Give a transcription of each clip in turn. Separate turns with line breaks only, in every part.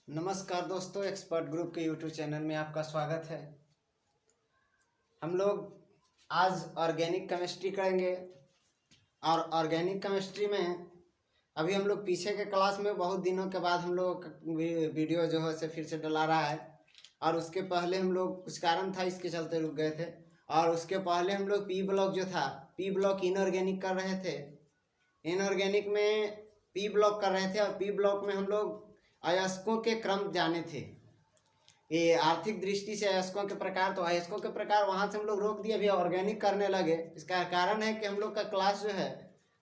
नमस्कार दोस्तों, expert group के यूट्यूब चैनल में आपका स्वागत है। हम लोग आज ऑर्गेनिक केमिस्ट्री करेंगे और ऑर्गेनिक केमिस्ट्री में अभी हम लोग पीछे के क्लास में बहुत दिनों के बाद हम लोग वीडियो जो है से फिर से डला रहा है। और उसके पहले हम लोग कुछ कारण था इसके चलते रुक गए थे। और उसके पहले हम लोग पी ब्लॉक जो था, पी ब्लॉक इनऑर्गेनिक कर रहे थे। इनऑर्गेनिक में पी ब्लॉक कर रहे थे और पी ब्लॉक में हम लोग अयस्कों के क्रम जाने थे। ये आर्थिक दृष्टि से अयस्कों के प्रकार, तो अयस्कों के प्रकार वहाँ से हम लोग रोक दिए, अभी ऑर्गेनिक करने लगे। इसका कारण है कि हम लोग का क्लास जो है,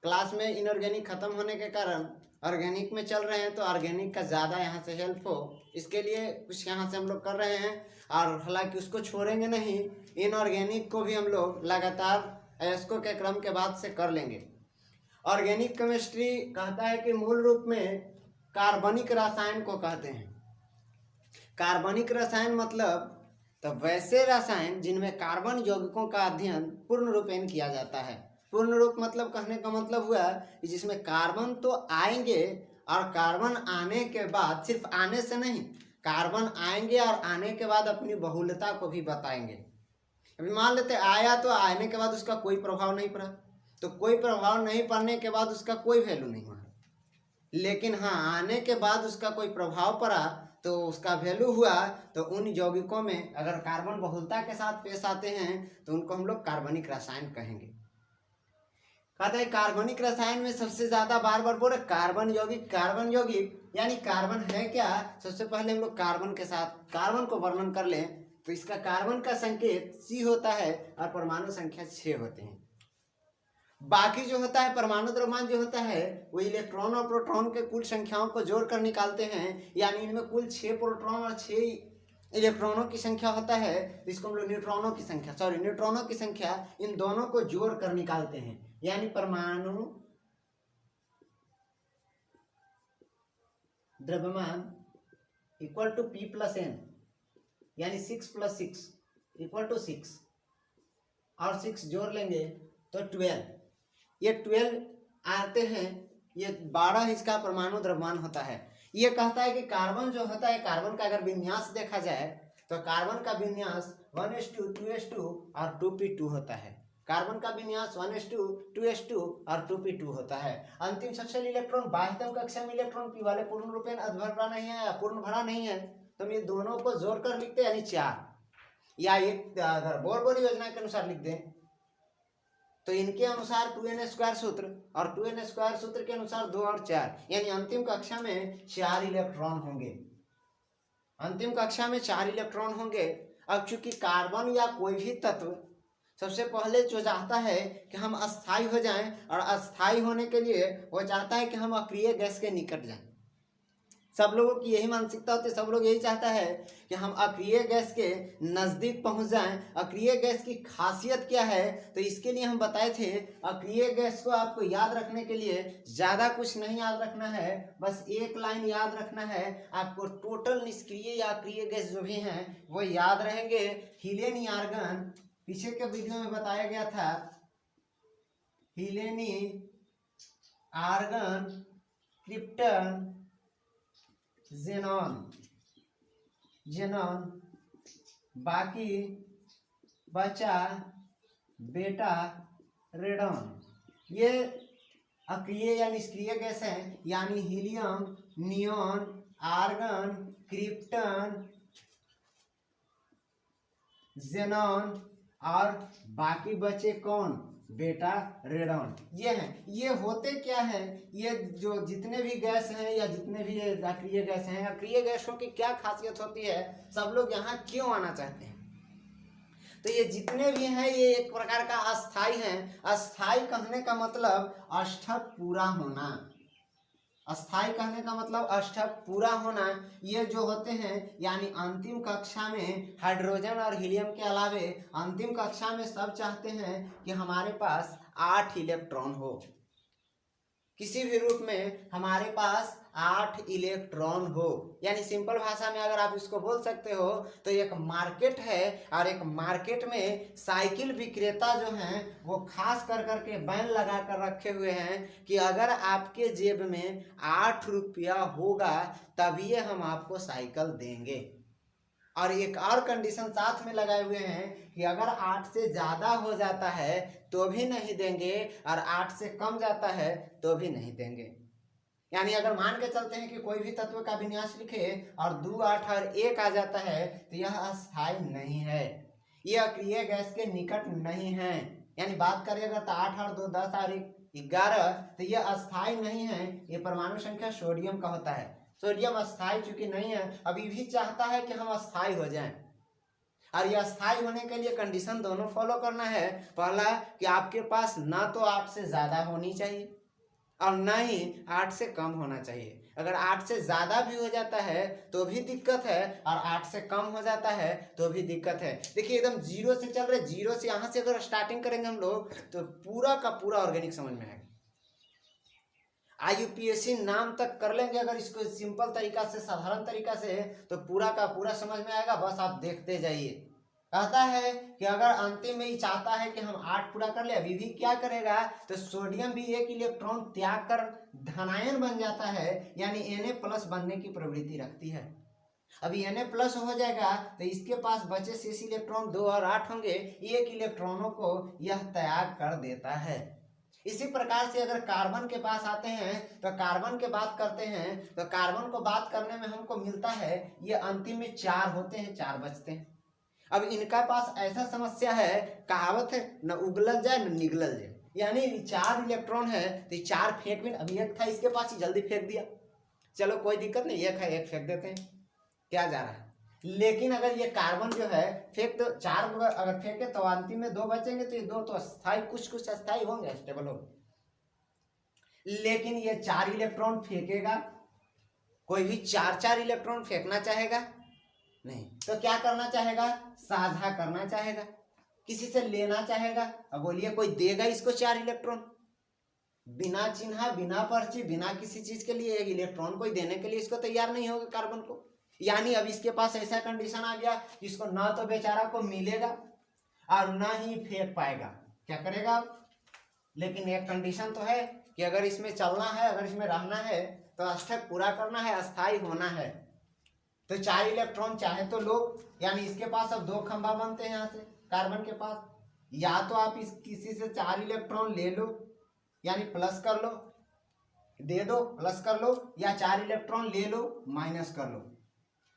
क्लास में इनऑर्गेनिक खत्म होने के कारण ऑर्गेनिक में चल रहे हैं, तो ऑर्गेनिक का ज़्यादा यहाँ से हेल्प हो इसके लिए कुछ यहाँ से हम लोग कर रहे हैं। और हालांकि उसको छोड़ेंगे नहीं, इनऑर्गेनिक को भी हम लोग लगातार अयस्कों के क्रम के बाद से कर लेंगे। ऑर्गेनिक केमिस्ट्री कहता है कि मूल रूप में कार्बनिक रसायन को कहते हैं। कार्बनिक रसायन मतलब तो वैसे रसायन जिनमें कार्बन यौगिकों का अध्ययन पूर्ण रूपेण किया जाता है। पूर्ण रूप मतलब कहने का मतलब हुआ कि जिसमें कार्बन तो आएंगे और कार्बन आने के बाद सिर्फ आने से नहीं, कार्बन आएंगे और आने के बाद अपनी बहुलता को भी बताएंगे। अभी मान लेते आया तो आने के बाद उसका कोई प्रभाव नहीं पड़ा, तो कोई प्रभाव नहीं पड़ने के बाद उसका कोई वैल्यू नहीं हुआ। लेकिन हाँ, आने के बाद उसका कोई प्रभाव पड़ा तो उसका वैल्यू हुआ। तो उन यौगिकों में अगर कार्बन बहुलता के साथ पेश आते हैं तो उनको हम लोग कार्बनिक रसायन कहेंगे। कहते हैं कार्बनिक रसायन में सबसे ज्यादा बार बार बोले कार्बन यौगिक। कार्बन यौगिक यानी कार्बन है क्या? सबसे पहले हम लोग कार्बन के साथ कार्बन को वर्णन कर लें तो इसका कार्बन का संकेत C होता है और परमाणु संख्या 6 होते हैं। बाकी जो होता है परमाणु द्रव्यमान जो होता है वो इलेक्ट्रॉन और प्रोटॉन के कुल संख्याओं को जोड़ कर निकालते हैं। यानी इनमें कुल 6 प्रोटॉन और 6 इलेक्ट्रॉनों की संख्या होता है। इसको हम लोग न्यूट्रॉनों की संख्या इन दोनों को जोड़ कर निकालते हैं। यानी परमाणु द्रव्यमान equal to P plus N, यानी 6 + 6 = 6 और 6 जोड़ लेंगे तो 12। ये 12 आते हैं, ये 12 इसका परमाणु द्रव्यमान होता है। ये कहता है कि कार्बन जो होता है, कार्बन का अगर विन्यास देखा जाए तो कार्बन का विन्यास 1:2, 2:2 और 2p2 होता है। कार्बन का विन्यास 1:2, 2:2 और 2p2 होता है। अंतिम सबसे इलेक्ट्रॉन बाह्यतम कक्षा में इलेक्ट्रॉन p वाले पूर्ण रूपेण अधभरा नहीं है या पूर्ण भरा नहीं है, तो हम ये दोनों को जोड़कर लिखते हैं, यानी 4। या एक अगर बोर योजना के अनुसार लिख दें तो इनके अनुसार 2n² सूत्र और 2n² सूत्र के अनुसार 2 और 4, यानी अंतिम कक्षा में 4 इलेक्ट्रॉन होंगे। अंतिम कक्षा में 4 इलेक्ट्रॉन होंगे। अब चूंकि कार्बन या कोई भी तत्व सबसे पहले जो चाहता है कि हम अस्थायी हो जाएं, और अस्थायी होने के लिए वो चाहता है कि हम अक्रिय गैस के निकट जाएं। सब लोगों की यही मानसिकता होती है, सब लोग यही चाहता है कि हम अक्रिय गैस के नज़दीक पहुंच जाएं। अक्रिय गैस की खासियत क्या है, तो इसके लिए हम बताए थे अक्रिय गैस को आपको याद रखने के लिए ज़्यादा कुछ नहीं याद रखना है, बस एक लाइन याद रखना है। आपको टोटल निष्क्रिय या अक्रिय गैस जो भी हैं वो याद रहेंगे। हीलियम, आर्गन, पीछे के वीडियो में बताया गया था, हीलियम, आर्गन, क्रिप्टन, जेनॉन, बाकी बचा बेटा रेडॉन। ये अक्रिय या निष्क्रिय गैस है, यानी helium, neon, argon, krypton, xenon और बाकी बचे कौन? बेटा रेडॉन। ये हैं। ये होते क्या है, ये जो जितने भी गैस हैं या जितने भी अक्रिय गैस हैं, अक्रिय गैसों की क्या खासियत होती है, सब लोग यहाँ क्यों आना चाहते हैं? तो ये जितने भी हैं ये एक प्रकार का अस्थाई हैं। अस्थाई कहने का मतलब अष्टक पूरा होना। अस्थाई कहने का मतलब अष्टक पूरा होना। ये जो होते हैं यानी अंतिम कक्षा में हाइड्रोजन और हीलियम के अलावे अंतिम कक्षा में सब चाहते हैं कि हमारे पास 8 इलेक्ट्रॉन हो। किसी भी रूप में हमारे पास 8 इलेक्ट्रॉन हो, यानी सिंपल भाषा में अगर आप इसको बोल सकते हो तो एक मार्केट है, और एक मार्केट में साइकिल विक्रेता जो हैं वो खास कर करके बैन लगा कर रखे हुए हैं कि अगर आपके जेब में 8 रुपया होगा तभी हम आपको साइकिल देंगे। और एक और कंडीशन साथ में लगाए हुए हैं कि अगर 8 से ज़्यादा हो जाता है तो भी नहीं देंगे, और 8 से कम जाता है तो भी नहीं देंगे। यानी अगर मान के चलते हैं कि कोई भी तत्व का विन्यास लिखे और 2, 8 और 1 आ जाता है तो यह अस्थायी नहीं है, यह अक्रिय गैस के निकट नहीं है। यानी बात करिएगा तो 8 और 2 10 और 1 11, तो यह अस्थायी नहीं है। ये परमाणु संख्या सोडियम का होता है। सोडियम अस्थायी चूंकि नहीं है, अभी भी चाहता है कि हम अस्थायी हो जाएं, और यह अस्थायी होने के लिए कंडीशन दोनों फॉलो करना है। पहला कि आपके पास ना तो 8 से ज़्यादा होनी चाहिए और ना ही 8 से कम होना चाहिए। अगर 8 से ज़्यादा भी हो जाता है तो भी दिक्कत है, और 8 से कम हो जाता है तो भी दिक्कत है। देखिए एकदम जीरो से चल रहे, जीरो से यहाँ से अगर स्टार्टिंग करेंगे हम लोग तो पूरा का पूरा ऑर्गेनिक समझ में आएगा। IUPAC नाम तक कर लेंगे अगर इसको सिंपल तरीका से, साधारण तरीका से, तो पूरा का पूरा समझ में आएगा। बस आप देखते जाइए। कहता है कि अगर अंतिम में ही चाहता है कि हम 8 पूरा कर ले, अभी भी क्या करेगा तो सोडियम भी 1 इलेक्ट्रॉन त्याग कर धनायन बन जाता है, यानी Na+ बनने की प्रवृत्ति रखती है। अभी Na+ हो जाएगा तो इसके पास बचे शेष इलेक्ट्रॉन 2 और 8 होंगे, 1 इलेक्ट्रॉनों को यह त्याग कर देता है। इसी प्रकार से अगर कार्बन के पास आते हैं तो कार्बन के बात करते हैं, तो कार्बन को बात करने में हमको मिलता है ये अंतिम में 4 होते हैं, 4 बचते हैं। अब इनका पास ऐसा समस्या है, कहावत है, न उगलल जाए न निगलल जाए, यानी 4 इलेक्ट्रॉन है तो 4 फेंक भी, अभी 1 था इसके पास ही जल्दी फेंक दिया, चलो कोई दिक्कत नहीं, 1 है 1 फेंक देते हैं, क्या जा रहा है। लेकिन अगर ये कार्बन जो है फेंक तो 4 अगर फेंके तो अंतिम में 2 बचेंगे, तो ये 2 तो अस्थायी, कुछ कुछ अस्थायी होंगे, स्टेबल होंगे। लेकिन ये 4 इलेक्ट्रॉन फेंकेगा, कोई भी 4 इलेक्ट्रॉन फेंकना चाहेगा नहीं, तो क्या करना चाहेगा, साझा करना चाहेगा, किसी से लेना चाहेगा। अब बोलिए कोई देगा इसको 4 इलेक्ट्रॉन, बिना चिन्हा, बिना पर्ची, बिना किसी चीज के लिए 1 इलेक्ट्रॉन कोई देने के लिए इसको तैयार नहीं होगा कार्बन को। यानी अब इसके पास ऐसा कंडीशन आ गया जिसको ना तो बेचारा को मिलेगा और ना ही फेंक पाएगा, क्या करेगा। लेकिन एक कंडीशन तो है कि अगर इसमें चलना है, अगर इसमें रहना है तो अष्टक पूरा करना है, अस्थायी होना है। तो 4 इलेक्ट्रॉन चाहे तो लो, यानी इसके पास अब 2 खंभा बनते हैं यहाँ से कार्बन के पास, या तो आप इस किसी से 4 इलेक्ट्रॉन ले लो, यानी प्लस कर लो, दे दो प्लस कर लो, या 4 इलेक्ट्रॉन ले लो माइनस कर लो।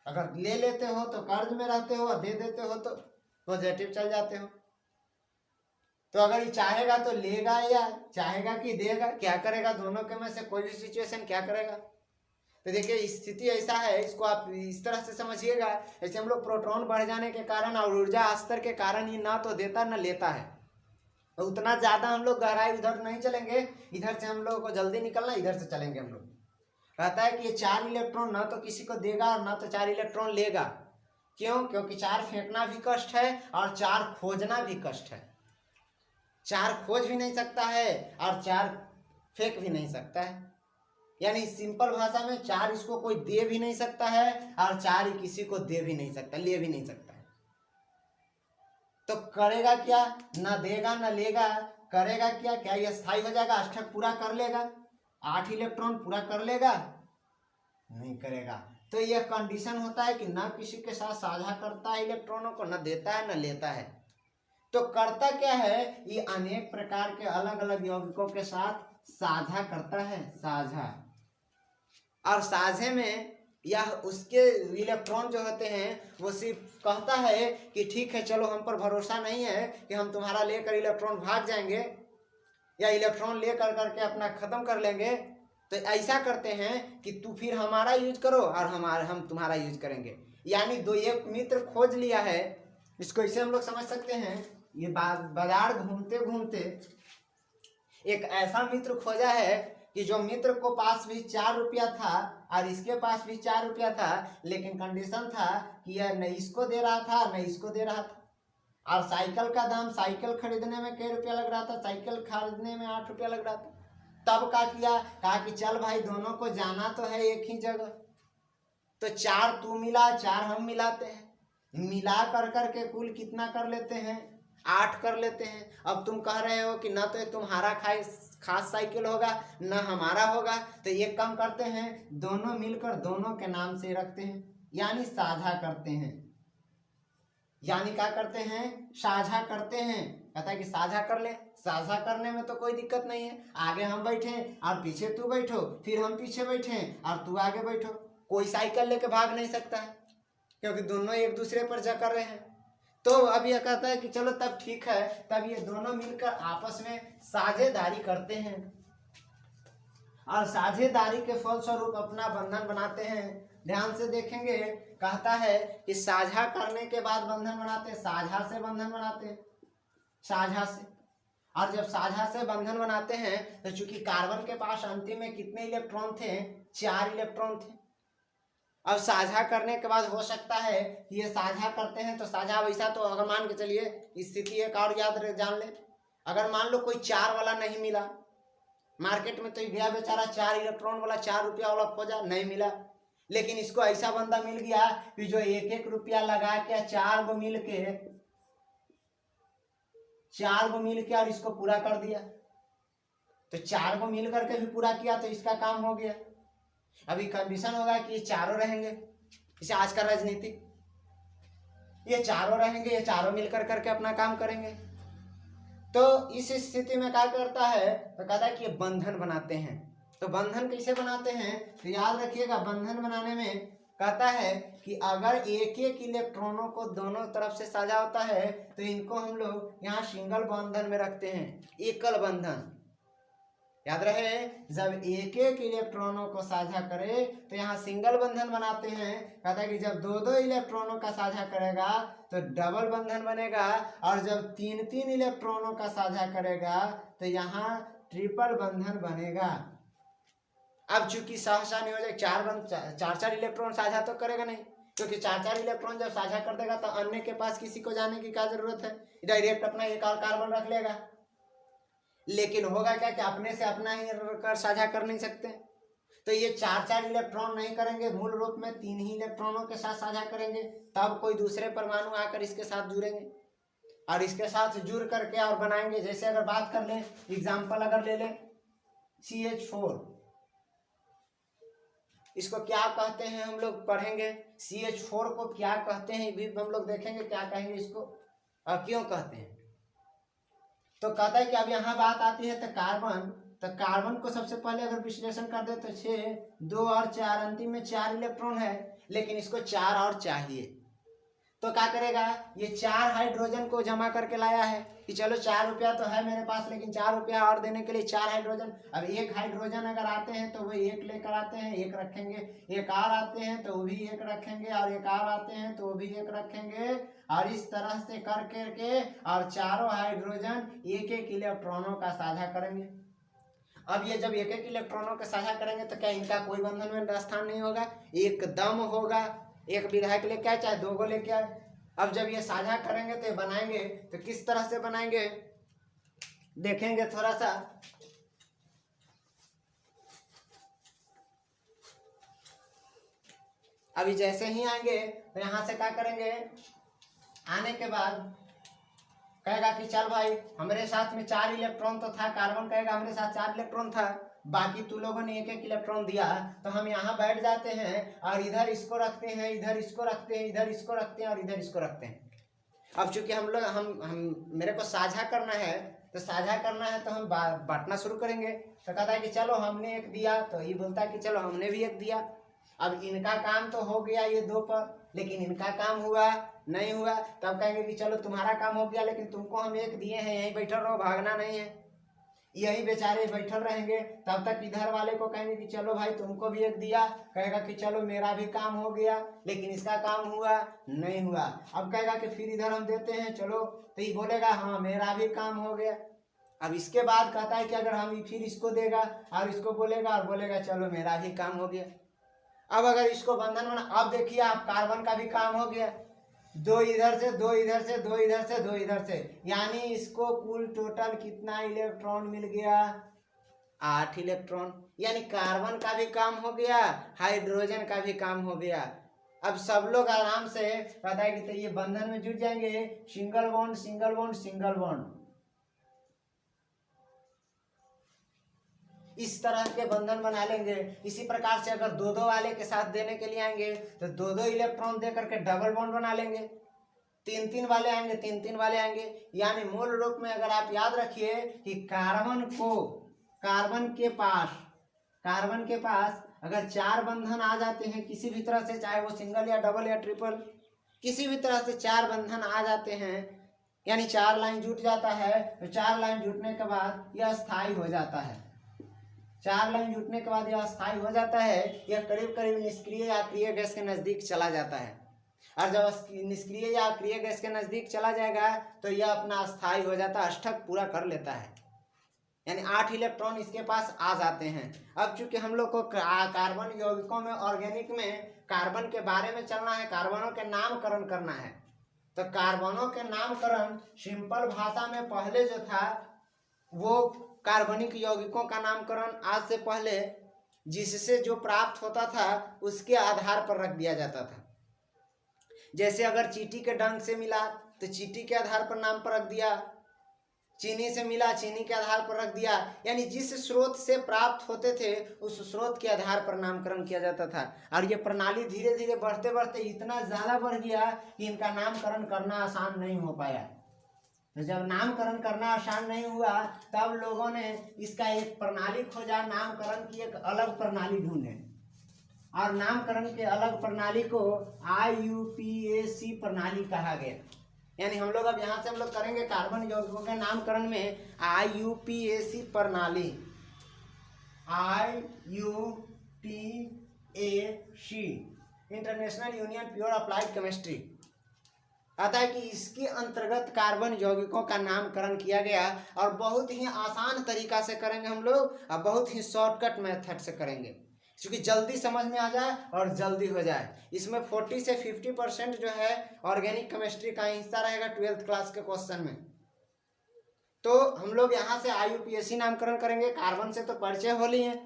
अगर ले लेते हो तो कर्ज में रहते हो, और दे देते हो तो पॉजिटिव चल जाते हो। तो अगर ये चाहेगा तो लेगा या चाहेगा कि देगा, क्या करेगा, दोनों के में से कोई भी सिचुएशन क्या करेगा। तो देखिए स्थिति ऐसा है, इसको आप इस तरह से समझिएगा, जैसे हम लोग प्रोटॉन बढ़ जाने के कारण और ऊर्जा स्तर के कारण ये ना तो देता ना लेता है, तो उतना ज़्यादा हम लोग गहराई उधर नहीं चलेंगे, इधर से हम लोगों को जल्दी निकलना, इधर से चलेंगे हम लोग। कहता है कि ये 4 इलेक्ट्रॉन ना तो किसी को देगा और ना तो 4 इलेक्ट्रॉन लेगा। क्यों? क्योंकि 4 फेंकना भी कष्ट है और 4 खोजना भी कष्ट है। 4 खोज भी नहीं सकता है और 4 फेंक भी नहीं सकता है। यानी सिंपल भाषा में 4 इसको कोई दे भी नहीं सकता है और 4 ही किसी को दे भी नहीं सकता, ले भी नहीं सकता है। तो करेगा क्या, ना देगा ना लेगा, करेगा क्या, क्या ये स्थायी हो जाएगा, अष्टक पूरा कर लेगा, 8 इलेक्ट्रॉन पूरा कर लेगा, नहीं करेगा। तो यह कंडीशन होता है कि ना किसी के साथ साझा करता है इलेक्ट्रॉनों को, ना देता है ना लेता है। तो करता क्या है, ये अनेक प्रकार के अलग अलग यौगिकों के साथ साझा करता है, साझा। और साझे में यह उसके इलेक्ट्रॉन जो होते हैं वो सिर्फ कहता है कि ठीक है चलो हम पर भरोसा नहीं है कि हम तुम्हारा लेकर इलेक्ट्रॉन भाग जाएंगे या इलेक्ट्रॉन लेकर करके अपना खत्म कर लेंगे, तो ऐसा करते हैं कि तू फिर हमारा यूज करो और हम तुम्हारा यूज करेंगे। यानी दो एक मित्र खोज लिया है, इसको इसे हम लोग समझ सकते हैं, ये बाजार घूमते घूमते एक ऐसा मित्र खोजा है कि जो मित्र को पास भी 4 रुपया था और इसके पास भी 4 रुपया था, लेकिन कंडीशन था कि यह न इसको दे रहा था न इसको दे रहा था। और साइकिल का दाम, साइकिल खरीदने में कई रुपया लग रहा था, साइकिल खरीदने में 8 रुपया लग रहा था। तब क्या किया, कहा कि चल भाई दोनों को जाना तो है एक ही जगह, तो 4 तू मिला 4 हम मिलाते हैं, मिला कर करके कुल कितना कर लेते हैं, 8 कर लेते हैं। अब तुम कह रहे हो कि ना तो तुम्हारा खास साइकिल होगा ना हमारा होगा, तो एक काम करते हैं, दोनों मिलकर दोनों के नाम से रखते हैं, यानी साझा करते हैं। यानी क्या करते हैं, साझा करते हैं। कहता है कि साझा कर ले, साझा करने में तो कोई दिक्कत नहीं है, आगे हम बैठे और पीछे तू बैठो, फिर हम पीछे बैठे और तू आगे बैठो, कोई साइकिल लेके भाग नहीं सकता है क्योंकि दोनों एक दूसरे पर जा कर रहे हैं। तो अब यह कहता है कि चलो तब ठीक है, तब ये दोनों मिलकर आपस में साझेदारी करते हैं और साझेदारी के फलस्वरूप अपना बंधन बनाते हैं। ध्यान से देखेंगे, कहता है कि साझा करने के बाद बंधन बनाते हैं, साझा से बंधन बनाते हैं, साझा से। और जब साझा से बंधन बनाते हैं तो चूंकि कार्बन के पास अंतिम में कितने इलेक्ट्रॉन थे, 4 इलेक्ट्रॉन थे। अब साझा करने के बाद हो सकता है कि ये साझा करते हैं तो साझा वैसा, तो अगर मान के चलिए स्थिति एक और याद जान ले, अगर मान लो कोई 4 वाला नहीं मिला मार्केट में, तो गया बेचारा 4 इलेक्ट्रॉन वाला 4 रुपया वाला खोजा, नहीं मिला। लेकिन इसको ऐसा बंदा मिल गया कि जो 1-1 रुपया लगा के 4 गो मिल के और इसको पूरा कर दिया, तो 4 गो मिल करके भी पूरा किया तो इसका काम हो गया। अभी कंडीशन होगा कि ये चारों रहेंगे, इसे आज का राजनीतिक, ये चारों रहेंगे, ये चारों मिलकर करके अपना काम करेंगे। तो इस स्थिति में क्या करता है, तो कहता है कि ये बंधन बनाते हैं। तो बंधन कैसे बनाते हैं, तो याद रखिएगा, बंधन बनाने में कहता है कि अगर एक एक इलेक्ट्रॉनों को दोनों तरफ से साझा होता है तो इनको हम लोग यहाँ सिंगल बंधन में रखते हैं, एकल बंधन। याद रहे, जब एक एक इलेक्ट्रॉनों को साझा करे तो यहाँ सिंगल बंधन बनाते हैं। कहता है कि जब 2-2 इलेक्ट्रॉनों का साझा करेगा तो डबल बंधन बनेगा, और जब 3-3 इलेक्ट्रॉनों का साझा करेगा तो यहाँ ट्रिपल बंधन बनेगा। अब चूंकि सहसा नहीं हो जाए, 4 इलेक्ट्रॉन साझा तो करेगा नहीं, क्योंकि 4 इलेक्ट्रॉन जब साझा कर देगा तो अन्य के पास किसी को जाने की क्या जरूरत है, डायरेक्ट अपना एक और कार्बन रख लेगा। लेकिन होगा क्या कि अपने से अपना ही कर साझा कर नहीं सकते, तो ये 4 इलेक्ट्रॉन नहीं करेंगे, मूल रूप में 3 ही इलेक्ट्रॉनों के साथ साझा करेंगे, तब कोई दूसरे परमाणु आकर इसके साथ जुड़ेंगे और इसके साथ जुड़ करके और बनाएंगे। जैसे अगर बात कर लें, एग्जाम्पल अगर ले लें CH4, इसको क्या कहते हैं हम लोग पढ़ेंगे, CH4 को क्या कहते हैं भी हम लोग देखेंगे, क्या कहेंगे इसको और क्यों कहते हैं। तो कहता है कि अब यहाँ बात आती है तो कार्बन को सबसे पहले अगर विश्लेषण कर दे तो 6, 2 और 4, अंतिम में 4 इलेक्ट्रॉन है, लेकिन इसको 4 और चाहिए, तो क्या करेगा, ये 4 हाइड्रोजन को जमा करके लाया है कि चलो 4 रुपया तो है मेरे पास, लेकिन 4 रुपया और देने के लिए 4 हाइड्रोजन। अब 1 हाइड्रोजन अगर आते हैं तो वो 1 लेकर आते हैं, 1 रखेंगे, 1 और आते हैं तो वो भी 1 रखेंगे, और 1 और आते हैं तो वो भी 1 रखेंगे, और इस तरह से कर करके और चारों हाइड्रोजन 1-1 इलेक्ट्रॉनों का साझा करेंगे। अब ये जब 1-1 इलेक्ट्रॉनों का साझा करेंगे तो क्या इनका कोई बंधन में स्थान नहीं होगा, एकदम होगा। एक विधायक लेके आए चाहे 2 गो लेके आए, अब जब ये साझा करेंगे तो ये बनाएंगे, तो किस तरह से बनाएंगे देखेंगे थोड़ा सा। अभी जैसे ही आएंगे तो यहाँ से क्या करेंगे, आने के बाद कहेगा कि चल भाई हमारे साथ में 4 इलेक्ट्रॉन तो था, कार्बन कहेगा हमारे साथ 4 इलेक्ट्रॉन था, बाकी तू लोगों ने 1-1 इलेक्ट्रॉन दिया, तो हम यहाँ बैठ जाते हैं और इधर इसको रखते हैं, इधर इसको रखते हैं, इधर इसको रखते हैं और इधर इसको रखते हैं। अब चूंकि हम लोग हम मेरे को साझा करना है, तो साझा करना है तो हम बांटना शुरू करेंगे। तो कहता है कि चलो हमने 1 दिया, तो ये बोलता है कि चलो हमने भी 1 दिया। अब इनका काम तो हो गया ये 2 पर, लेकिन इनका काम हुआ नहीं हुआ, तब कहेंगे कि चलो तुम्हारा काम हो गया, लेकिन तुमको हम 1 दिए हैं, यहीं बैठल रहो, भागना नहीं है, यही बेचारे बैठल रहेंगे। तब तक इधर वाले को कहेंगे कि चलो भाई तुमको भी 1 दिया, कहेगा कि चलो मेरा भी काम हो गया, लेकिन इसका काम हुआ नहीं हुआ। अब कहेगा कि फिर इधर हम देते हैं, चलो, तो ये बोलेगा हाँ मेरा भी काम हो गया। अब इसके बाद कहता है कि अगर हम फिर इसको देगा और इसको बोलेगा और बोलेगा चलो मेरा भी काम हो गया। अब अगर इसको बंधन बना, अब देखिए आप कार्बन का भी काम हो गया, 2 इधर से 2 इधर से 2 इधर से 2 इधर से, यानी इसको कुल टोटल कितना इलेक्ट्रॉन मिल गया, 8 इलेक्ट्रॉन, यानी कार्बन का भी काम हो गया, हाइड्रोजन का भी काम हो गया। अब सब लोग आराम से पता है कि तो ये बंधन में जुट जाएंगे, single bond single bond single bond, इस तरह के बंधन बना लेंगे। इसी प्रकार से अगर दो दो वाले के साथ देने के लिए आएंगे तो दो दो इलेक्ट्रॉन दे करके डबल बॉन्ड बना लेंगे। तीन तीन वाले आएंगे, तीन तीन वाले आएंगे, यानी मूल रूप में अगर आप याद रखिए कि कार्बन के पास अगर चार बंधन आ जाते हैं किसी भी तरह से, चाहे वो सिंगल या डबल या ट्रिपल, किसी भी तरह से चार बंधन आ जाते हैं, यानी चार लाइन जुट जाता है, तो चार लाइन जुटने के बाद यह स्थायी हो जाता है। चार लाइन जुटने के बाद यह स्थायी हो जाता है, यह करीब करीब निष्क्रिय या अक्रिय गैस के नजदीक चला जाता है। और जब निष्क्रिय या अक्रिय गैस के नजदीक चला जाएगा तो यह अपना स्थायी हो जाता है, अष्टक पूरा कर लेता है, यानी 8 इलेक्ट्रॉन इसके पास आ जाते हैं। अब चूंकि हम लोग को कार्बन यौगिकों में, ऑर्गेनिक में कार्बन के बारे में चलना है, कार्बनों के नामकरण करना है, तो कार्बनों के नामकरण सिंपल भाषा में पहले जो था वो कार्बनिक यौगिकों का नामकरण आज से पहले जिससे जो प्राप्त होता था उसके आधार पर रख दिया जाता था। जैसे अगर चींटी के डंक से मिला तो चींटी के आधार पर नाम पर रख दिया, चीनी से मिला चीनी के आधार पर रख दिया, यानी जिस स्रोत से प्राप्त होते थे उस स्रोत के आधार पर नामकरण किया जाता था। और ये प्रणाली धीरे धीरे बढ़ते बढ़ते इतना ज़्यादा बढ़ गया कि इनका नामकरण करना आसान नहीं हो पाया। तो जब नामकरण करना आसान नहीं हुआ तब लोगों ने इसका एक प्रणाली खोजा, नामकरण की एक अलग प्रणाली ढूंढे, और नामकरण के अलग प्रणाली को IUPAC प्रणाली कहा गया। यानी हम लोग अब यहाँ से हम लोग करेंगे कार्बन यौगिकों के नामकरण में IUPAC प्रणाली, IUPAC international union pure applied chemistry आता है कि इसके अंतर्गत कार्बन यौगिकों का नामकरण किया गया, और बहुत ही आसान तरीका से करेंगे हम लोग, और बहुत ही शॉर्टकट मेथड से करेंगे क्योंकि जल्दी समझ में आ जाए और जल्दी हो जाए। इसमें 40 से 50% जो है ऑर्गेनिक केमिस्ट्री का हिस्सा रहेगा 12th क्लास के क्वेश्चन में। तो हम लोग यहाँ से IUPAC नामकरण करेंगे। कार्बन से तो परिचय हो ली है,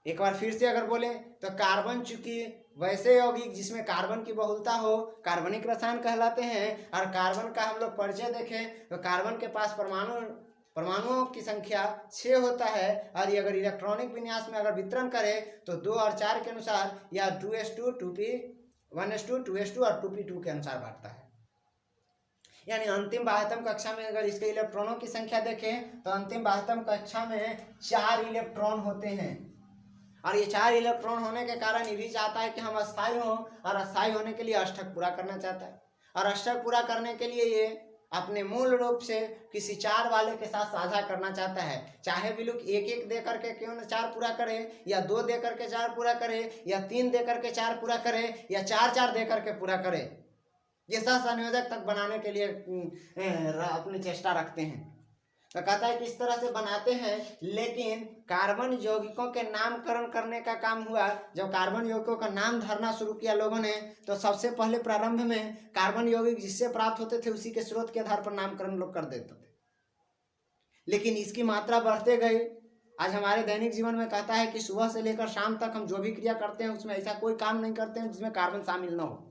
एक बार फिर से अगर बोले तो कार्बन चूंकि वैसे यौगिक जिसमें कार्बन की बहुलता हो कार्बनिक रसायन कहलाते हैं। और कार्बन का हम लोग परिचय देखें तो कार्बन के पास परमाणुओं की संख्या 6 होता है, और ये अगर इलेक्ट्रॉनिक विन्यास में अगर वितरण करे तो 2 और 4 के अनुसार या 2s2 2p 1s2 2s2 और 2p2 के अनुसार बांटता है। यानी अंतिम बाह्यतम कक्षा में अगर इसके इलेक्ट्रॉनों की संख्या देखें तो अंतिम बाह्यतम कक्षा में 4 इलेक्ट्रॉन होते हैं, और ये 4 इलेक्ट्रॉन होने के कारण ये भी चाहता है कि हम अस्थायी हों, और अस्थायी होने के लिए अष्टक पूरा करना चाहता है। और अष्टक पूरा करने के लिए ये अपने मूल रूप से किसी 4 वाले के साथ साझा करना चाहता है, चाहे बिल्कुल एक एक दे करके क्यों न 4 पूरा करे, या 2 दे करके 4 पूरा करे, या 3 दे करके 4 पूरा करे, या 4 दे करके पूरा करे। ये संयोजक तक बनाने के लिए अपनी चेष्टा रखते हैं। तो कहता है कि इस तरह से बनाते हैं, लेकिन कार्बन यौगिकों के नामकरण करने का काम हुआ जब कार्बन यौगिकों का नाम धरना शुरू किया लोगों ने, तो सबसे पहले प्रारंभ में कार्बन यौगिक जिससे प्राप्त होते थे उसी के स्रोत के आधार पर नामकरण लोग कर देते थे, लेकिन इसकी मात्रा बढ़ते गई। आज हमारे दैनिक जीवन में कहता है कि सुबह से लेकर शाम तक हम जो भी क्रिया करते हैं उसमें ऐसा कोई काम नहीं करते हैं जिसमें कार्बन शामिल न हो।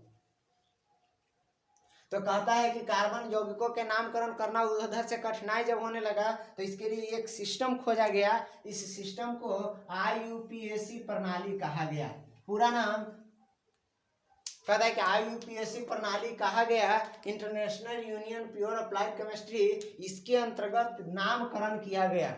तो कहता है कि कार्बन यौगिकों के नामकरण करना उधर से कठिनाई जब होने लगा तो इसके लिए एक सिस्टम खोजा गया। इस सिस्टम को IUPAC प्रणाली कहा गया। पूरा नाम कहता है कि IUPAC प्रणाली कहा गया, international union pure applied chemistry. इसके अंतर्गत नामकरण किया गया,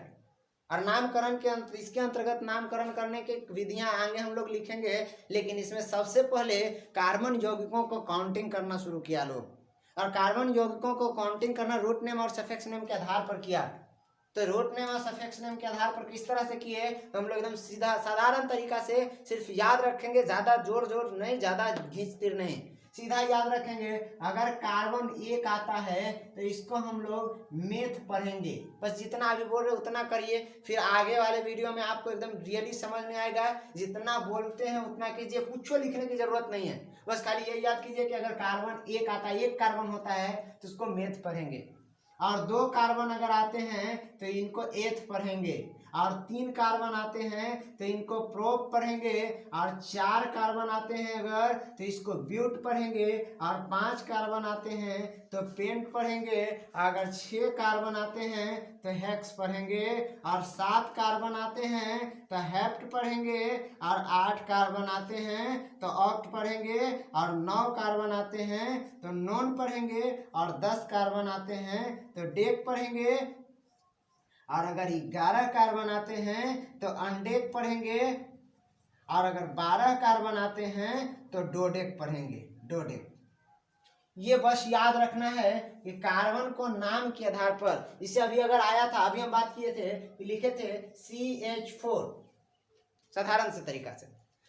और नामकरण के इसके अंतर्गत नामकरण करने की विधियां आगे हम लोग लिखेंगे, लेकिन इसमें सबसे पहले कार्बन यौगिकों को काउंटिंग करना शुरू किया लोग। और कार्बन यौगिकों को काउंटिंग करना रूट नेम और सफिक्स नेम के आधार पर किया। तो रूट नेम और सफिक्स नेम के आधार पर किस तरह से किए, तो हम लोग एकदम सीधा साधारण तरीका से सिर्फ याद रखेंगे, ज़्यादा जोर नहीं, ज़्यादा घींच तीर नहीं, सीधा याद रखेंगे। अगर कार्बन 1 आता है तो इसको हम लोग मेथ पढ़ेंगे, बस जितना अभी बोल रहे उतना करिए, फिर आगे वाले वीडियो में आपको एकदम रियली समझ में आएगा। जितना बोलते हैं उतना कीजिए, कुछ लिखने की जरूरत नहीं है, बस खाली ये याद कीजिए कि अगर कार्बन 1 आता है, 1 कार्बन होता है तो उसको मेथ पढ़ेंगे, और 2 कार्बन अगर आते हैं तो इनको एथ पढ़ेंगे, और 3 कार्बन आते हैं तो इनको प्रोप पढ़ेंगे, और 4 कार्बन आते हैं अगर तो इसको ब्यूट पढ़ेंगे, और 5 कार्बन आते हैं तो पेंट पढ़ेंगे, अगर 6 कार्बन आते हैं तो हेक्स पढ़ेंगे, और 7 कार्बन आते हैं तो हेप्ट पढ़ेंगे, और 8 कार्बन आते हैं तो ऑक्ट पढ़ेंगे, और 9 कार्बन आते हैं तो नॉन पढ़ेंगे, और 10 कार्बन आते हैं तो डेक पढ़ेंगे, और अगर 11 कार्बन आते हैं तो अनडेक पढ़ेंगे, और अगर 12 कार्बन आते हैं तो डोडेक पढ़ेंगे, डोडेक। ये बस याद रखना है कि कार्बन को नाम के आधार पर, इसे अभी अगर आया था, अभी हम बात किए थे, लिखे थे CH4 साधारण से तरीका से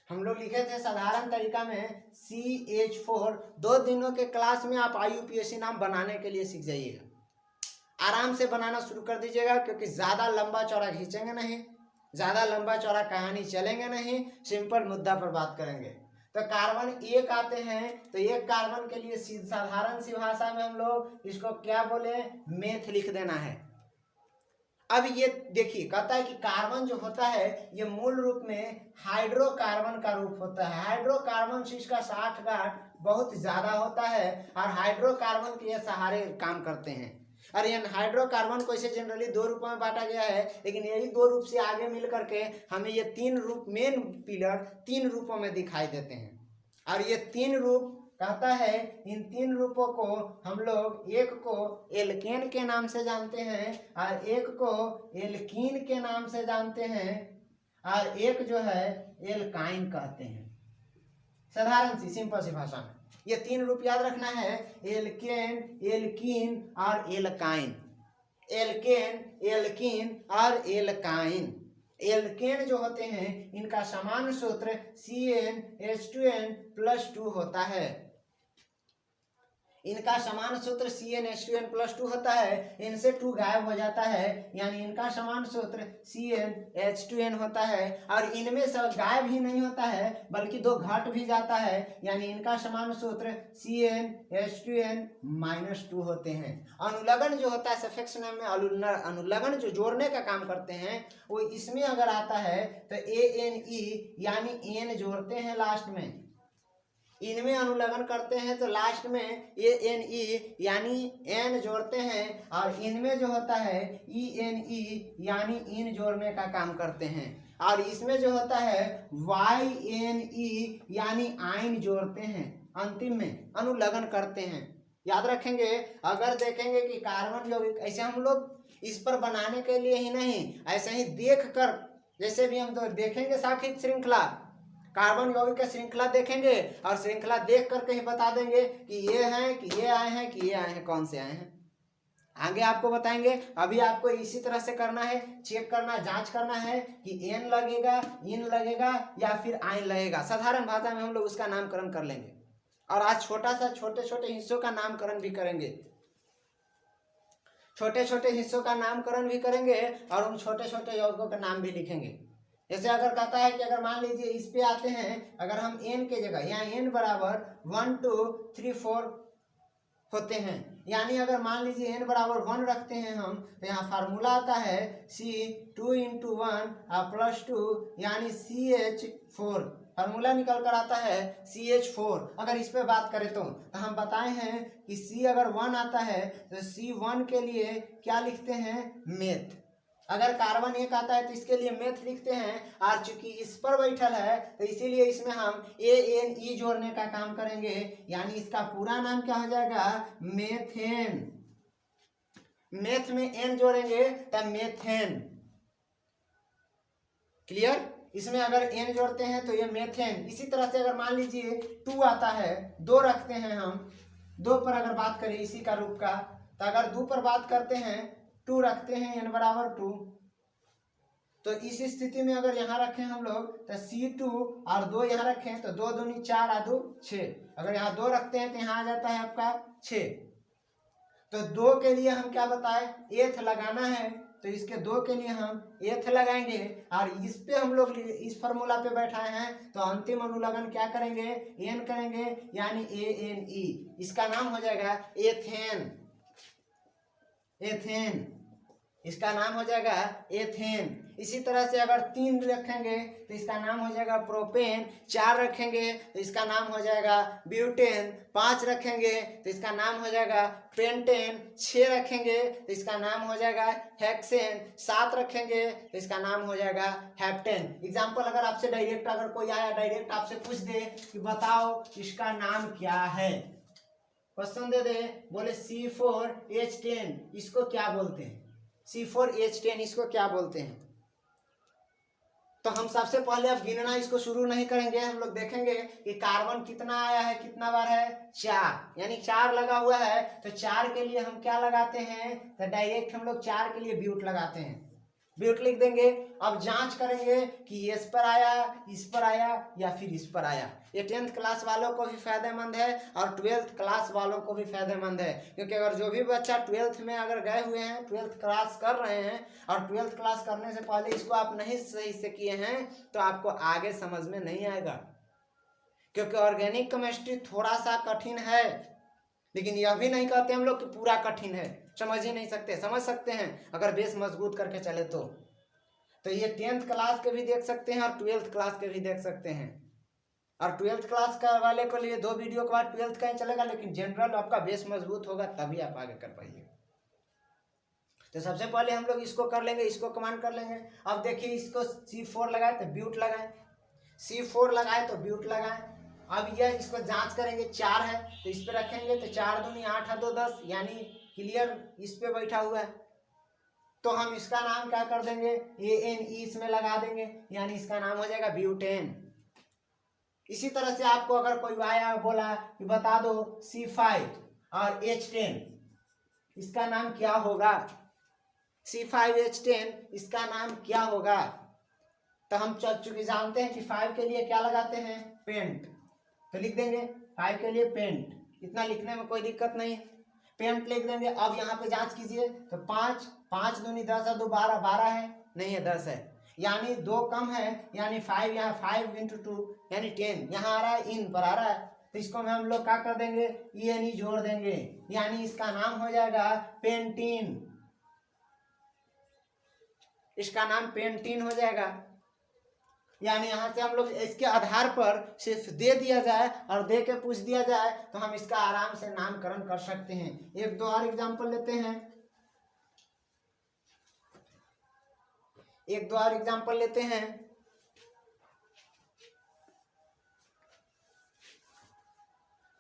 हम लोग लिखे थे, साधारण तरीका में CH4। 2 दिनों के क्लास में आप IUPAC नाम बनाने के लिए सीख जाइएगा, आराम से बनाना शुरू कर दीजिएगा, क्योंकि ज़्यादा लंबा चौड़ा खींचेंगे नहीं, ज़्यादा लंबा चौड़ा कहानी चलेंगे नहीं, सिंपल मुद्दा पर बात करेंगे। तो कार्बन 1 आते हैं तो 1 कार्बन के लिए साधारण सी भाषा में हम लोग इसको क्या बोले, मेथ लिख देना है। अब ये देखिए, कहता है कि कार्बन जो होता है ये मूल रूप में हाइड्रोकार्बन का रूप होता है। हाइड्रोकार्बन से इसका 60 गांठ बहुत ज्यादा होता है, और हाइड्रोकार्बन के ये सहारे काम करते हैं। और ये हाइड्रोकार्बन को इसे जनरली 2 रूपों में बांटा गया है, लेकिन यही 2 रूप से आगे मिल करके हमें ये 3 रूप, मेन पिलर 3 रूपों में दिखाई देते हैं। और ये 3 रूप कहता है, इन 3 रूपों को हम लोग, एक को एल्केन के नाम से जानते हैं, और एक को एल्कीन के नाम से जानते हैं, और एक जो है एल्काइन कहते हैं। साधारण सी सिंपल सी भाषा में ये 3 रूप याद रखना है, एल्केन, एल्कीन और एल्काइन। एल्केन, एल्कीन और एल्काइन। एल्केन जो होते हैं इनका समान सूत्र CnH2n+2 होता है। इनका समान सूत्र CnH2n+2 होता है, इनसे 2 गायब हो जाता है, यानी इनका समान सूत्र CnH2n होता है। और इनमें से गायब ही नहीं होता है बल्कि 2 घट भी जाता है, यानी इनका समान सूत्र CnH2n-2 होते हैं। अनुलग्न जो होता है सफिक्स नाम में अनुलग्न जो जोड़ने का काम करते हैं, वो इसमें अगर आता है तो ANE यानी एन जोड़ते हैं लास्ट में। इनमें अनुलग्न करते हैं तो लास्ट में ANE यानी एन जोड़ते हैं, और इनमें जो होता है ENE यानी इन जोड़ने का काम करते हैं, और इसमें जो होता है YNE यानी आइन जोड़ते हैं, अंतिम में अनुलग्न करते हैं। याद रखेंगे। अगर देखेंगे कि कार्बन यौगिक, ऐसे हम लोग इस पर बनाने के लिए ही नहीं, ऐसे ही देख कर, जैसे भी हम तो देखेंगे साखित श्रृंखला, कार्बन यौगिक की श्रृंखला देखेंगे और श्रृंखला देख करके ही बता देंगे कि ये हैं, कि ये आए हैं, कि ये आए हैं, कौन से आए हैं, आगे आपको बताएंगे। अभी आपको इसी तरह से करना है, चेक करना, जांच करना है कि एन लगेगा, इन लगेगा या फिर आइन लगेगा। साधारण भाषा में हम लोग उसका नामकरण कर लेंगे, और आज छोटे छोटे हिस्सों का नामकरण भी करेंगे, छोटे छोटे हिस्सों का नामकरण भी करेंगे, और उन छोटे छोटे यौगिकों का नाम भी लिखेंगे। जैसे अगर कहता है कि अगर मान लीजिए इस पे आते हैं, अगर हम n के जगह, यहाँ n बराबर 1 2 3 4 होते हैं, यानी अगर मान लीजिए n बराबर 1 रखते हैं हम, तो यहाँ फार्मूला आता है C2 × 1 + 2 यानी CH4। फार्मूला निकल कर आता है CH4। अगर इस पे बात करें तो हम बताए हैं कि C अगर 1 आता है तो C1 के लिए क्या लिखते हैं, मेथ। अगर कार्बन 1 आता है तो इसके लिए मेथ लिखते हैं, और चूंकि इस पर बैठल है तो इसीलिए इसमें हम ANE जोड़ने का काम करेंगे, यानी इसका पूरा नाम क्या हो जाएगा, मेथेन। मेथ में n जोड़ेंगे तब मेथेन। क्लियर। इसमें अगर n जोड़ते हैं तो ये मेथेन। इसी तरह से अगर मान लीजिए 2 आता है, 2 रखते हैं हम, 2 पर अगर बात करें इसी का रूप का, तो अगर 2 पर बात करते हैं, 2 रखते हैं, n बराबर 2, तो इस स्थिति में अगर यहाँ रखें हम लोग तो C2 और 2 यहाँ रखें तो 2 दूनी 4 और 2 6। अगर यहाँ 2 रखते हैं तो यहाँ आ जाता है आपका 6। तो 2 के लिए हम क्या बताए, एथ लगाना है, तो इसके 2 के लिए हम एथ लगाएंगे, और इस पे हम लोग इस फार्मूला पे बैठाए हैं, तो अंतिम अनुलग्न क्या करेंगे, एन करेंगे, यानी ANE। इसका नाम हो जाएगा एथेन। एथेन, इसका नाम हो जाएगा एथेन। इसी तरह से अगर 3 रखेंगे तो इसका नाम हो जाएगा प्रोपेन। 4 रखेंगे तो इसका नाम हो जाएगा ब्यूटेन। 5 रखेंगे तो इसका नाम हो जाएगा पेंटेन। 6 रखेंगे तो इसका नाम हो जाएगा हेक्सेन। 7 रखेंगे तो इसका नाम हो जाएगा हेप्टेन। एग्जाम्पल अगर आपसे डायरेक्ट अगर कोई आया डायरेक्ट आपसे पूछ दे कि बताओ इसका नाम क्या है, क्वेश्चन दे दे, बोले C4H10 इसको क्या बोलते हैं, C4H10 इसको क्या बोलते हैं। तो हम सबसे पहले अब गिनना इसको शुरू नहीं करेंगे, हम लोग देखेंगे कि कार्बन कितना आया है, कितना बार है 4, यानी 4 लगा हुआ है। तो 4 के लिए हम क्या लगाते हैं, तो डायरेक्ट हम लोग 4 के लिए ब्यूट लगाते हैं, ब्यूट लिख देंगे। अब जांच करेंगे कि इस पर आया, इस पर आया या फिर इस पर आया। ये 10th क्लास वालों को भी फायदेमंद है और 12th क्लास वालों को भी फायदेमंद है, क्योंकि अगर जो भी बच्चा 12th में अगर गए हुए हैं, 12th क्लास कर रहे हैं और 12th क्लास करने से पहले इसको आप नहीं सही से किए हैं तो आपको आगे समझ में नहीं आएगा, क्योंकि ऑर्गेनिक केमिस्ट्री थोड़ा सा कठिन है। लेकिन यह भी नहीं कहते हम लोग कि पूरा कठिन है, समझ ही नहीं सकते, समझ सकते हैं अगर बेस मजबूत करके चले तो ये 10th क्लास के भी देख सकते हैं और 12th क्लास के भी देख सकते हैं। और 12th क्लास का वाले को लिए 2 वीडियो के बाद 12th का ही चलेगा, लेकिन जनरल आपका बेस मजबूत होगा तभी आप आगे कर पाइएगा। तो सबसे पहले हम लोग इसको कर लेंगे, इसको कमांड कर लेंगे। अब देखिए इसको C4 लगाए तो ब्यूट लगाए, C4 लगाए तो ब्यूट लगाए। अब यह इसको जांच करेंगे, 4 है तो इस पे रखेंगे तो 4 दूनी 8 है 2 10, यानी क्लियर इस पे बैठा हुआ है। तो हम इसका नाम क्या कर देंगे, ANE इसमें लगा देंगे, यानी इसका नाम हो जाएगा ब्यूटेन। इसी तरह से आपको अगर कोई आया बोला कि बता दो C5 और H10 इसका नाम क्या होगा, C5H10 इसका नाम क्या होगा, तो हम चूंकि जानते हैं कि 5 के लिए क्या लगाते हैं, पेंट, तो लिख देंगे 5 के लिए पेंट, इतना लिखने में कोई दिक्कत नहीं है, पेंट लिख देंगे। अब यहाँ पे जांच कीजिए तो 5 दूनी 10 है 2 12, 12 है नहीं है 10 है, यानी 2 कम है, यानी 5 यहाँ 5 × 2 यानी 10 यहाँ आ रहा है, इन पर आ रहा है, तो इसको में हम लोग क्या कर देंगे, ENE जोड़ देंगे, यानी इसका नाम हो जाएगा पेंटीन, इसका नाम पेंटीन हो जाएगा। यानी यहाँ से हम लोग इसके आधार पर सिर्फ दे दिया जाए और दे के पूछ दिया जाए तो हम इसका आराम से नामकरण कर सकते हैं। 1 2 और एग्जाम्पल लेते हैं, 1 2 और एग्जाम्पल लेते हैं।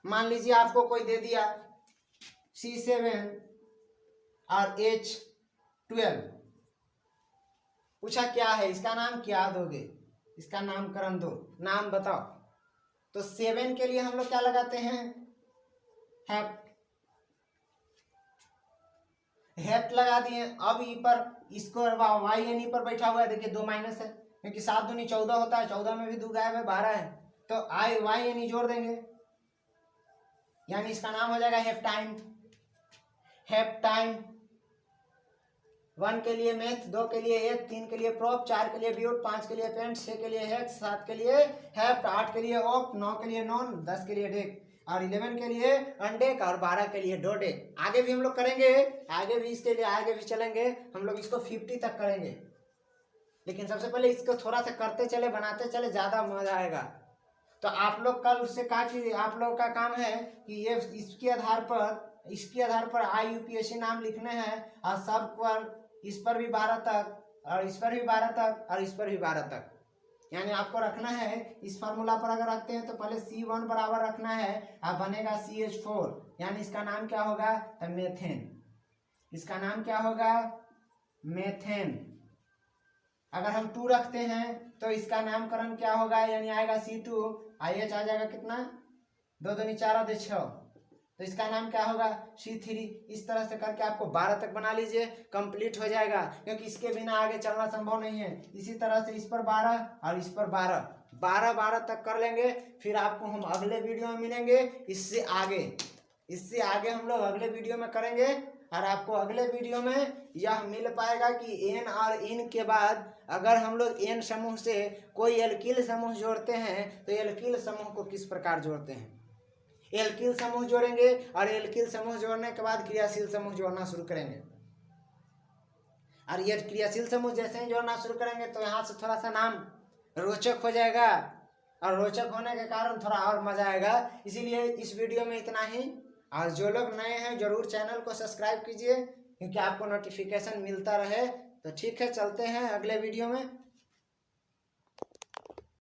मान लीजिए आपको कोई दे दिया C7 और H12, पूछा क्या है, इसका नाम क्या दोगे, इसका नामकरण दो, नाम बताओ। तो 7 के लिए हम लोग क्या लगाते हैं, हेप्ट लगा दिए। अब ई पर इसको YNE पर बैठा हुआ है, देखिए 2 माइनस है, क्योंकि 7 दूनी 14 होता है, 14 में भी 2 गायब है 12 है, तो YNE जोड़ देंगे, यानी इसका नाम हो जाएगा हेप्टाइन। हेप्टाइन 1 के लिए मेथ, 2 के लिए एथ, 3 के लिए प्रोप, 4 के लिए ब्यूट, 5 के लिए पेंट, 6 के लिए हेक्स, 7 के लिए हेप्ट, 8 के लिए ऑप, 9 के लिए नॉन, 10 के लिए डेक और 11 के लिए अनडेक और 12 के लिए डोडेक। आगे भी हम लोग करेंगे, आगे भी इसके लिए आगे भी चलेंगे, हम लोग इसको 50 तक करेंगे, लेकिन सबसे पहले इसको थोड़ा सा करते चले, बनाते चले, ज्यादा मजा आएगा। तो आप लोग कल उससे कहा कि आप लोग का काम है कि ये इसके आधार पर IUPAC नाम लिखने हैं और सब पर इस पर भी 12 तक और इस पर भी 12 तक और इस पर भी 12 तक, यानी आपको रखना है। इस फार्मूला पर अगर रखते हैं तो पहले C1 बराबर रखना है और बनेगा CH4, यानी इसका नाम क्या होगा, तो मेथेन, इसका नाम क्या होगा, मेथेन। अगर हम 2 रखते हैं तो इसका नामकरण क्या होगा, यानी आएगा C2, IH आ जाएगा कितना, 2 दूनी 4 दे 6, तो इसका नाम क्या होगा, C3। इस तरह से करके आपको 12 तक बना लीजिए, कंप्लीट हो जाएगा, क्योंकि इसके बिना आगे चलना संभव नहीं है। इसी तरह से इस पर 12 और इस पर 12 तक कर लेंगे। फिर आपको हम अगले वीडियो में मिलेंगे, इससे आगे हम लोग अगले वीडियो में करेंगे और आपको अगले वीडियो में यह मिल पाएगा कि N और इन के बाद अगर हम लोग N समूह से कोई एल्किल समूह जोड़ते हैं तो एल्किल समूह को किस प्रकार जोड़ते हैं, एल्किल समूह जोड़ेंगे और एल्किल समूह जोड़ने के बाद क्रियाशील समूह जोड़ना शुरू करेंगे। और ये क्रियाशील समूह जैसे ही जोड़ना शुरू करेंगे तो यहाँ से थोड़ा सा नाम रोचक हो जाएगा, और रोचक होने के कारण थोड़ा और मजा आएगा। इसीलिए इस वीडियो में इतना ही। और जो लोग नए हैं जरूर चैनल को सब्सक्राइब कीजिए, क्योंकि आपको नोटिफिकेशन मिलता रहे। तो ठीक है, चलते हैं अगले वीडियो में।